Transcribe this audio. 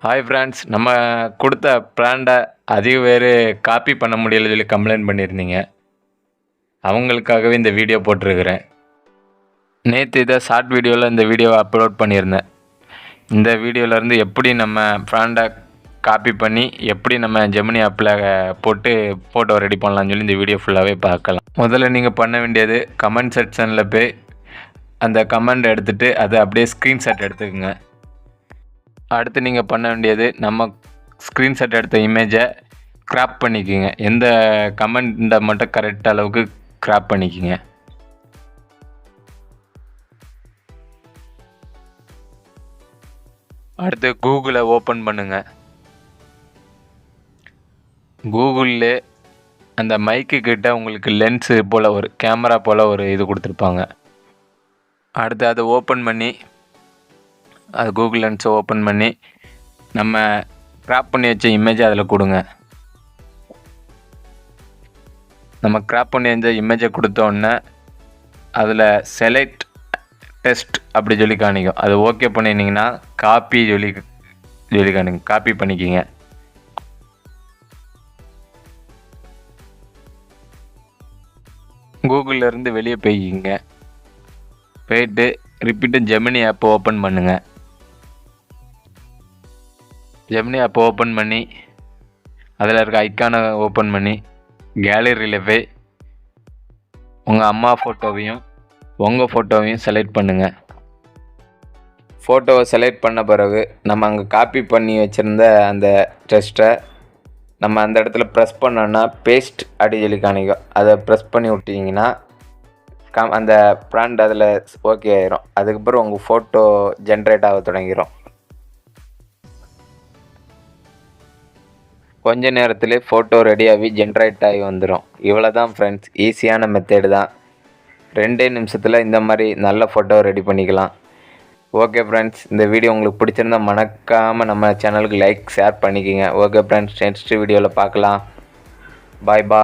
Hi friends, நம்ம கொடுத்த பிராண்டை அதிக பேர் காப்பி பண்ண முடியல சொல்லி கம்ப்ளைண்ட் பண்ணியிருந்தீங்க. அவங்களுக்காகவே இந்த வீடியோ போட்டிருக்கிறேன். நேற்று இதை ஷார்ட் வீடியோவில் இந்த வீடியோவை அப்லோட் பண்ணியிருந்தேன். இந்த வீடியோவிலேருந்து எப்படி நம்ம பிராண்டை காப்பி பண்ணி எப்படி நம்ம ஜெமினி ஆப்பில் போட்டு ஃபோட்டோ ரெடி பண்ணலாம்னு சொல்லி இந்த வீடியோ ஃபுல்லாகவே பார்க்கலாம். முதல்ல நீங்கள் பண்ண வேண்டியது கமெண்ட் செக்ஷனில் போய் அந்த கமெண்ட் எடுத்துகிட்டு அதை அப்படியே ஸ்க்ரீன்ஷாட் எடுத்துக்கோங்க. அடுத்து நீங்கள் பண்ண வேண்டியது நம்ம ஸ்க்ரீன்ஷாட் எடுத்த இமேஜை க்ராப் பண்ணிக்கோங்க. எந்த கமெண்ட்டை மட்டும் கரெக்ட் அளவுக்கு க்ராப் பண்ணிக்கோங்க. அடுத்து கூகுளை ஓப்பன் பண்ணுங்கள். கூகுளில் அந்த மைக்கு கிட்ட உங்களுக்கு லென்ஸு போல் ஒரு கேமரா போல் ஒரு இது கொடுத்துருப்பாங்க. அடுத்து அதை ஓப்பன் பண்ணி அது கூகுள் லென்ஸை ஓப்பன் பண்ணி நம்ம க்ராப் பண்ணி வச்ச இமேஜை அதில் கொடுங்க. நம்ம க்ராப் பண்ணி வச்ச இமேஜை கொடுத்தோன்னே அதில் செலக்ட் டெஸ்ட் அப்படி சொல்லி காணிக்கும். அது ஓகே பண்ணினீங்கன்னா காப்பி சொல்லி காணிக்கும். காப்பி பண்ணிக்கிங்க. கூகுளிலேருந்து வெளியே போய்க்கிங்க. போயிட்டு ரிப்பீட்டு ஜெமினி ஆப்பை ஓப்பன் பண்ணுங்கள். ஜெமினி ஆப்பை ஓப்பன் பண்ணி அதில் இருக்க ஐக்கானை ஓப்பன் பண்ணி கேலரியில் போய் உங்கள் அம்மா ஃபோட்டோவையும் உங்கள் ஃபோட்டோவையும் செலக்ட் பண்ணுங்கள். ஃபோட்டோவை செலக்ட் பண்ண பிறகு நம்ம அங்கே காப்பி பண்ணி வச்சுருந்த அந்த டெஸ்ட்டை நம்ம அந்த இடத்துல ப்ரெஸ் பண்ணோன்னா பேஸ்ட் அப்படி சொல்லி காணிக்கும். அதை ப்ரெஸ் பண்ணி விட்டிங்கன்னா அந்த பிராண்ட் அதில் ஓகே ஆயிரும். அதுக்கப்புறம் உங்கள் ஃபோட்டோ ஜென்ரேட் ஆக தொடங்கிடும். கொஞ்ச நேரத்தில் ஃபோட்டோ ரெடியாகி ஜென்ரேட் ஆகி வந்துடும். இவ்வளோ தான் ஃப்ரெண்ட்ஸ், ஈஸியான மெத்தேடு தான். 2 நிமிஷத்தில் இந்த மாதிரி நல்ல ஃபோட்டோ ரெடி பண்ணிக்கலாம். ஓகே ஃப்ரெண்ட்ஸ், இந்த வீடியோ உங்களுக்கு பிடிச்சிருந்தா மறக்காமல் நம்ம சேனலுக்கு லைக் ஷேர் பண்ணிக்கோங்க. ஓகே ஃப்ரெண்ட்ஸ், நெக்ஸ்ட் வீடியோவில் பார்க்கலாம். பாய்.